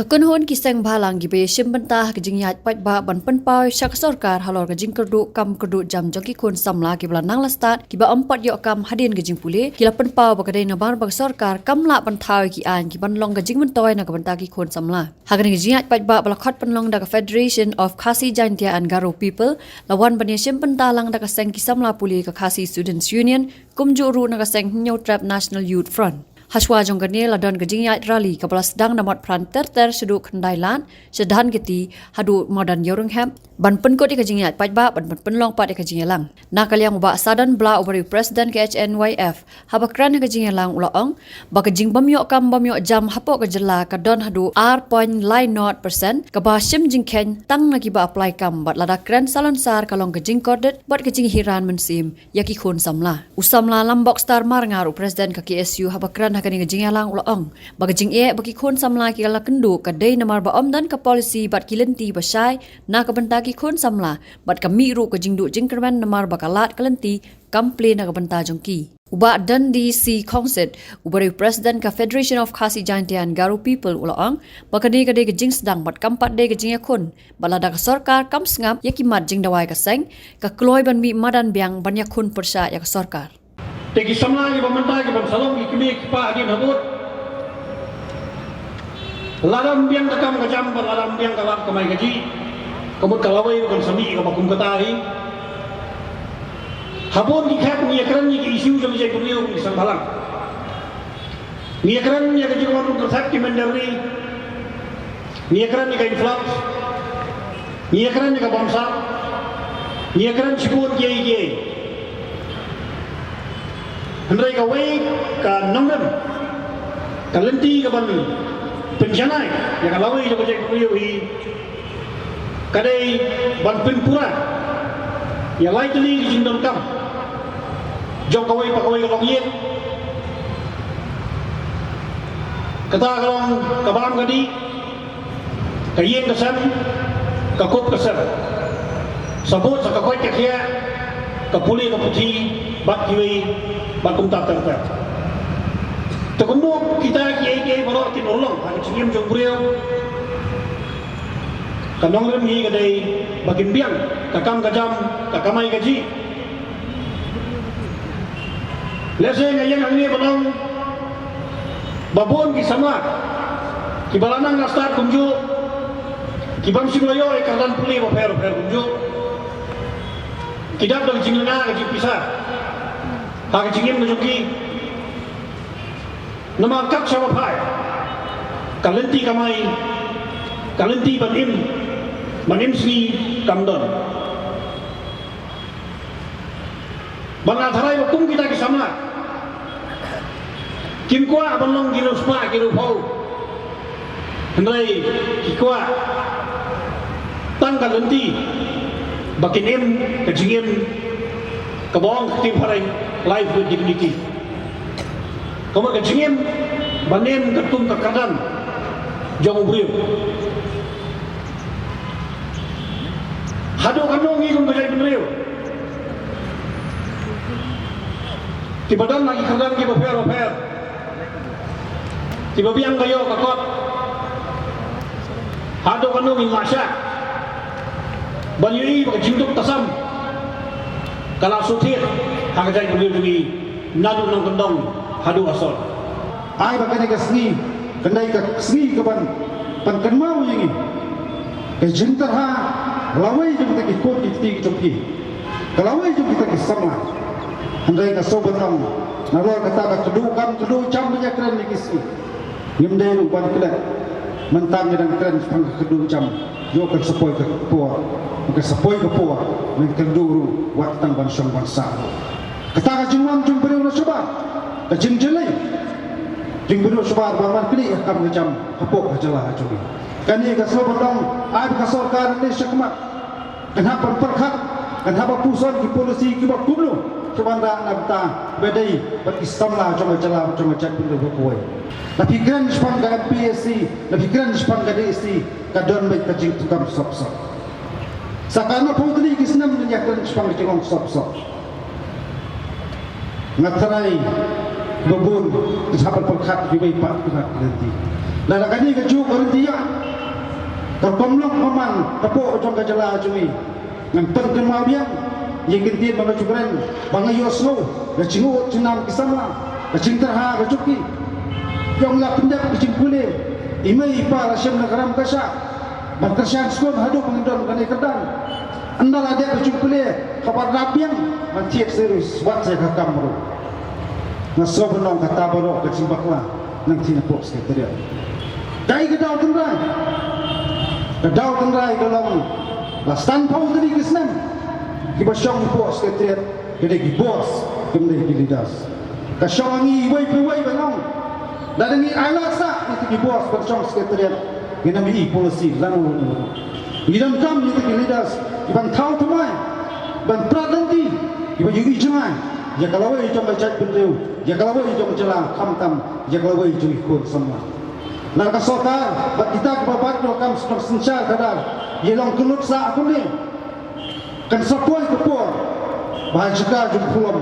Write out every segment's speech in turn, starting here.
Kekenhon kiseng balang gibe simbentah kejingyat pat ba ban penpau syak sorkar halor kejing kerdu kam kerdu jam jongki kun samla kibla nang lastat kiba empat yok kam hadin kejing pulih kila penpau bakadai nabar bag sorkar kam la penthau ki an kiban long kejing mentoy na kabanta ki kun samla hagan kejingyat pat ba balakhat penlong da Federation of Khasi Jaintia and Garo People lawan bani simbentah lang da kaseng ki samla pulih ka Khasi Students Union kumjuru na kaseng New Trap National Youth Front Haswa jongkane ladon kejingyat rally kapala sedang namot pran ter seduk kendailan sedahan geti hadu modern Yoringham ban penkot kejingyat pajba ban penlong pat kejingyalang nakaliang ba sadan bla ubari presiden KHNYF habakran kejingyalang ulaong ba kejing bamyo kam bamyo jam hapok kejela kadon hadu R.9% ka ba sim jingken tang lagi ba apply kam bat lada kren salon sar kalong kejing kordet bat kejing hiran mensim yaki khun samla usamla lambok star marngar presiden ka KSU habakran kani kejingalang ulaong bagajing bagi khun samla ki kala kendu kadai namar ba om dan ka polisi bat kilenti basai na ka benta ki khun samla bat kami ru ka jingdu jingkerman namar bakalat kalenti kample na ka benta jongki uba Dundee Sea Concert ubari presiden ka Federation of Khasi Jaintia and Garo People ulaong bakani kadai kejing sedang bat kampat dei kejing yakun balada ka sorkar kam sngap yakimat jing dawai ka seng ka kloy ban mi madan biang banyak khun persa ya ka sorkar Tegi samla ki pemerintah ki salom ki kini kipa di habut. Laram biang takam kajam laram biang kalap kamai gaji. Kamut kalawai bukan sami ka bakum katahi. Habun ki khap ni akran ni ki isu jam jai kuriu ki sambalang. Ni akran ni gaji kawan untuk thap ki mendari. Ni akran ni ka influx. Ni akran ni ka bangsa. Ni akran sibut kiai. Hendrai ka wei ka nongdem ka lenti ka ban penjanai ya ka lawai jo jek kuyu hi kadai ban penpura ya lai teli jindom kam jo ka wei pa ka wei ka long yet kata kalong ka ban gadi ka yen ka san ka kop ka san sabut sa ka koi ka khia ka puli ka puthi bat kiwi bakum tak terter. Tegumu kita kiai balok tin ulong hanya cingim jong buriau. Kanong rem ni kadai bagin biang kakam kajam kakamai gaji. Lese ngayang angni balong babon ki sama kibalanang nastar kumju kibam singloyo ikalan puli baper kumju. Kidap dong jinglana gaji pisah. Hak jingim najuki nama kak sama pai kalenti kamai kalenti banim sri kamdon bana tharai bakum kita kisama kimkwa abanong ginuspa girupau hendrai kikwa tang kalenti bakinim kejingim kabong tim harai life with dignity. Kamu kejingim banem ketum kekadan jong brio. Hadu kanong ngikun kajai brio. Tibadan lagi kadan ki baper. Tiba biang kayo kakot. Hadu kanong inlasya. Banyui bakajinduk tasam. Kalau sutir hangajai beli nadu nang kendong hadu asal. Ai bakane ka sni kendai ka sni ka pan kenmau yangi. Ke jintar ha lawai jom kita ki kot ki ti ki. Kalawai jom kita ki sama. Handai ka sobat nang nalor kata ka kedu jam banyak keren ni kisi. Ngimdai lu ban kelat. Mentang dan keren pang kedu jam. Yo ka sepoi ka puak. Maka sepoi ka puak. Ning kenduru watang bansong bangsa. Kata ka jingwang jum beriu na sobat. Ka jingjelai. Jing beriu sobat barman kini kam ngajam hapok hajalah hajuri. Kani ka sobat dong ai ka sorkar ni syakmat. Kenapa perkhat? Kenapa pusan ki polisi ki bak kumlu? Subanda nabta bedai bat istamla cuma jalan cuma cak pintu berkuai. Tapi gran spang ka MPSC, tapi gran spang ka DSC ka don baik ka jing tukam sop-sop. Sakana putri kisnam dunia gran spang ka jing sop-sop. Ngatarai babun kesabar perkhat di baik pak nanti. Lalakani ke juk berhenti ya. Terkomlong paman kapok jong kajala cumi. Ngan penkenal biang yang kintin bangga cukren bangga yosno ga cingut cinam kisama ga cintarha ga cuki. Yang la pendak cimpule imai pa rasyam nagaram kasa. Berkersian skon hadu pengidon kani kerdan. Andal ada ga cimpule kabar rabiang manciet serius buat saya kakam bro. Ngaso benong kata barok ga cimbakla nang tinapok sekretariat. Dai gedau tendrai. Gedau tendrai dalam lastan pau tadi kisnem. Kiba syong bos sekretariat gede gi bos kemde gi lidas. Ka syong angi wai pe wai benong. Dadangi alasa itu gi bos per syong sekretariat gena mi policy lanu. Idam kam itu gi lidas iban tau tumai. Ban pradanti iba yugi jangan. Ya kalau wai jom bacak bendeu, ya kalau wai jom jela kamtam, ya kalau wai jom ikut semua. Narka sota, bat kita kebabat kam sensyar kadar. Yelong kelut sa aku ni. Kan sapoi kepor. Bahajaka jom pulam,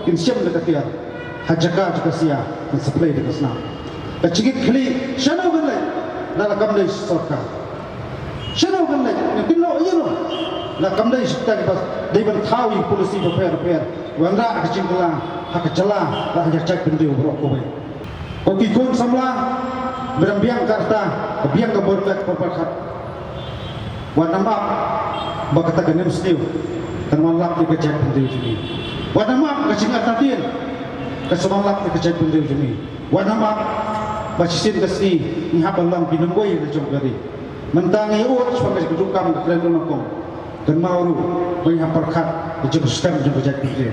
insyam dekat dia. Hajaka juga sia, dan seplay dekat senang. Kecikit kali, syano ganlai. Narka mdai sota. Syano ganlai, nginlo iyano. Narka mdai sota kipas. Daiban tawi polisi repair. Wanda kecingkelang, hak celah, lah cek bendeu berok kowe. Koki kun samla berembiang karta, kebiang ke borbek perperkat. Wanamap bakata ganem stiu, kan walap di kecek bendeu jumi. Wanamap kecingat tadin, kesemalap di kecek bendeu jumi. Wanamap basisin kesni, ni habalang binemboi ke jogari. Mentangi ut sebagai kedukam ke keren nokong. Dan mauru banyak perkat dijebuskan juga jadi dia.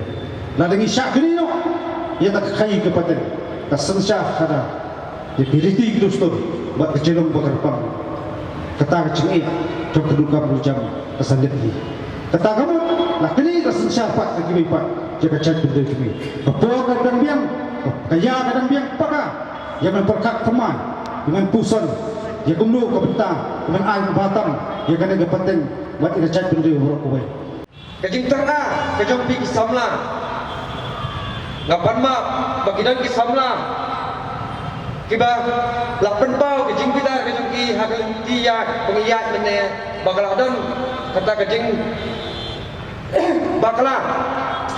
Lalu isyak ini no, ia tak kai kepada kesensyah kada. Dia pilih itu stor, buat kecelong berkerpang. Kata kecil jom keduka berjam kesanjat ini. Kata kamu, lah kini kesensyah pak lagi baik jaga cat benda kami. Kepor kadang biang, kaya kadang biang pakah. Yang memperkat teman dengan pusan, yang kumdu kebentang dengan air batam, yang kena kepenting. Buat kita cek benda buruk kowe. Kajing terna, kajong pi kisamla. Ngapan mak, bagidan kisamla. Kiba lapan pau kajing pita kajong ki hakal tiya pengiyat mene bakal adon kata kajing bakla.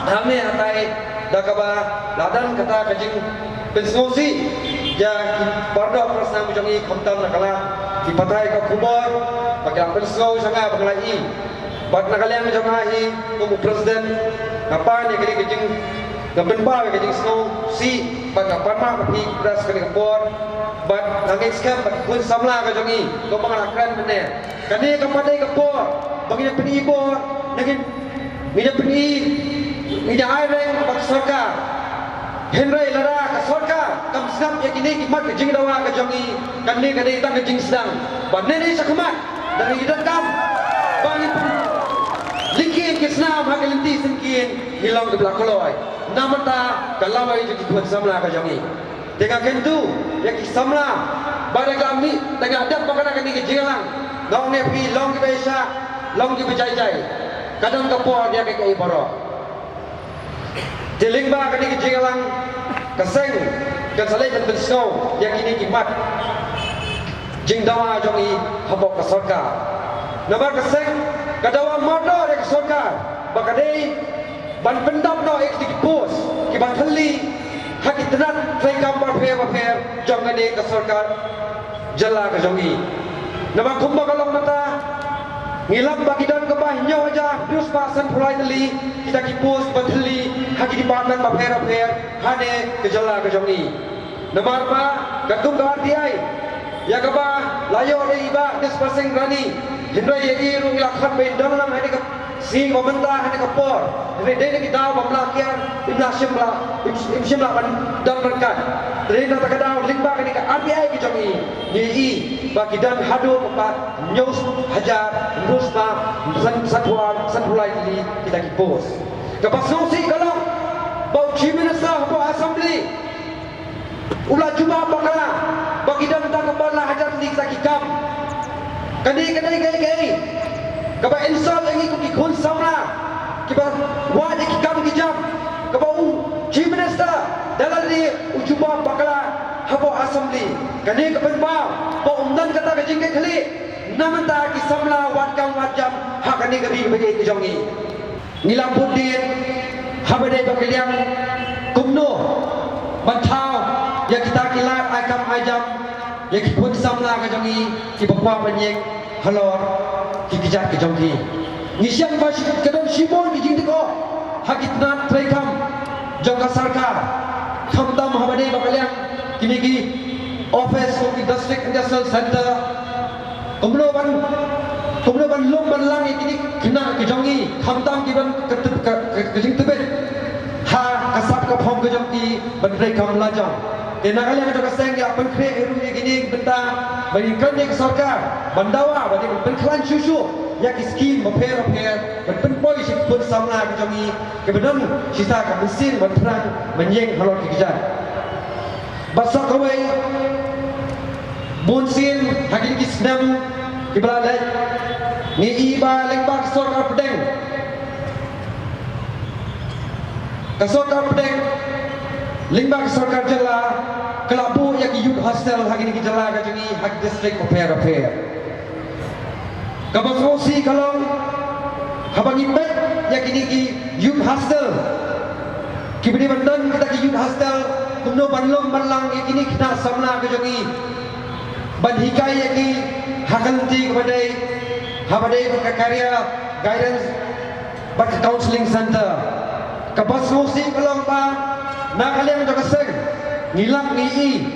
Hame atai dakaba ladan kata kajing pensosi ja pardo prasna mujangi khamtam nakala ki patai ka kubor pakai apa sengau sangat berlai. Buat nak kalian macam ni, kamu presiden, apa ni kali kecing, gambar bawah kecing sengau si, buat apa mah pergi beras kali kebor, buat nangis kan, buat pun samla kacang ni, kau mengalahkan mana? Kani kepada kebor, bagi penibor, dengan minyak minyak air yang buat sorka. Henry lara ke sorka, kam senap yang ini kimat kecing dawa kacang ni, kani tak kecing sedang, buat ni sakmat. Dari hidup kam bagi pun likin kisnam hakelinti sengkin hilang ke belakang namata kalau itu dibuat samla ke jangi tengah kentu yang samla pada kami tengah ada makanan kini kejelang long nepi long ke besa long ke bejai kadang kapor dia ke ibaro jeling ba kini kejelang keseng kesalai dan bersau yang ini kimat jing dawa jongi habok ke sorka nama keseng kadawa modo ke sorka bakadei ban pendam no ek dikpos ki ban thali hakitnat traikam barpher jongane ke sorka jala ke jongi nama kumba kalong mata ngilam bagidan ke bah nyaw aja dus pasan pulai tali kita kipos bathali haki dipatan barpher hane ke jala ke jongi nama apa gatung gardiai ya kaba layo re iba dispersing rani hindai ye iru ilakhan be dalam hadi ka si komentar hadi ka por re de ni daw bamla kian ibla shimla ban dam berkat re na ta kadaw lingba ka ni ka RBI ki jongi ni bagi dan hadu pa news hajar rusma sanpulai ni kita ki pos ka pasnosi kalau bau chiminasa bau assembly ulah cuma bakala bagi dan tang kembali hajar ni sakikam kani gai kaba insal lagi ku dikun samra kiba wadi kikam kijam kaba chief minister dalam ni ujuba bakala habo assembly kani ka penpa po umdan kata ka jingke khali namanta ki samla wat kang wat jam hakani ka bi bagi ki jongi nilam pudin habade bakaliang kumno bantau ya kita kilat akam ajam ya ki pun samla ka jongi ki bakwa banyeng halor ki kijat ki jongi ngisyang ba kadam shibon ki jingte ko hakitnat traikam jongka sarkar khamdam habade bakaliang kini ki office of the district industrial center kumlo ban lom ban lang kini kena ki jongi khamdam ki ban ke jing tebet ha kasap ka phong ke jong ki ban traikam lajang Kena kali yang kita seng ya penkre eru yang gini benda bagi kerja sarkar bandawa bagi penklan susu ya kiskin maper penpoi si pun samla ke jongi kebenan sisa ka mesin bantrang menyeng halor kerja basak kawai bunsin hagin kisnam kibalai ni iba lembak sarkar pedeng kasarkar pedeng limbang sarkar jala kelabu yang youth hostel hari ini jala kajengi hak district affair kabasosi kalau habangi bet yang ini ki youth hostel kibri bandan kita ki youth hostel kumno banlong banlang yang ini kita samla kajengi banhikai yang ki hakanti kepada habadai karya guidance bak counseling center kabasosi kalau nak kalian jaga seng ngilang ni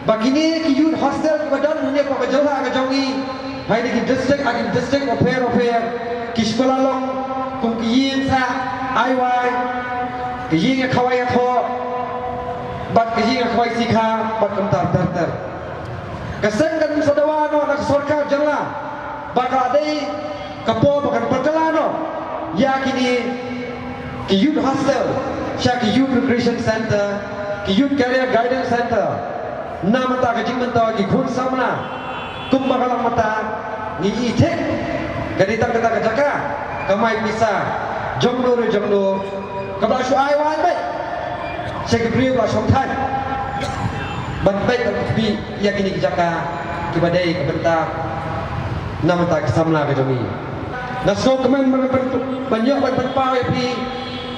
bagini ki youth hostel badan dunia ko kajala ka jongi hai ni district affair ki sekolah long kum ki yin sa ai wai ki yin ka khawai tho bat ki yin ka khawai sikha bat kam tar ka seng kan sadawa no nak sarkar jala baka dei kapo bakan perkelano ya kini ki youth hostel Syaki Youth Recreation Center, ki Youth Career Guidance Center, nama tak kecing mentau ki kun samna, kum bakalang mata ni itek, kadi tak kata kejaka, kamai bisa, jomlo, kabla syu ai wan bet, syaki priu kabla syongtan, ban bet bi yakini kejaka, kibadai kebentak, nama tak samna kejongi. Naso kemen banyak berpau pi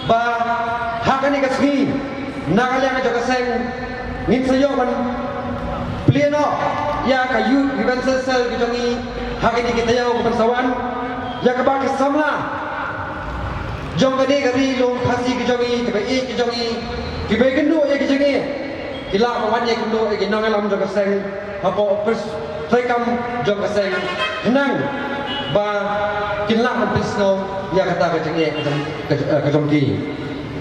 ba hakani kasgi nakali ang joka seng ngin sayo ban plieno ya ka youth event cell kijongi hakani kita yo bansawan ya ka ba samla jong kadi kari long khasi kijongi ke be kendo ya kijongi ila mawan ya kendo e ginong alam joka seng hapo pers traikam joka seng henang ba kinla man pisno ya kata kejongki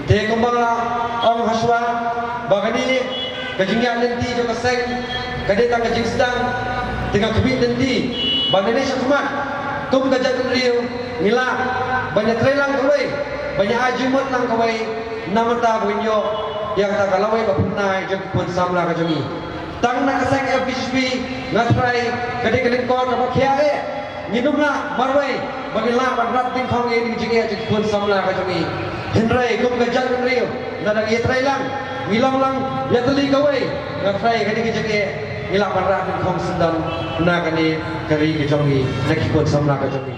te kumbala ong haswa bagani kejingya nanti jo kaseng kade ta kejing sedang tengah kebit nanti bagani syakmat kum kajak riu mila banyak trelang kawai banyak ajumat lang kawai namata bunyo yang ta kalawai bapunai jo pun samla kajongi tang na kaseng FBHP ngatrai kade kelingkor ka bakhiae nginumna marwai bagila banrat ting khong e jinge je pun samla ka jongi henrai kum ka jang riu nadang ye trai lang ngilang lang ya teli kawai ngatrai kadi ke jinge ngila banrat ting khong sendan na kani kari ke jongi nak pun samla ka jongi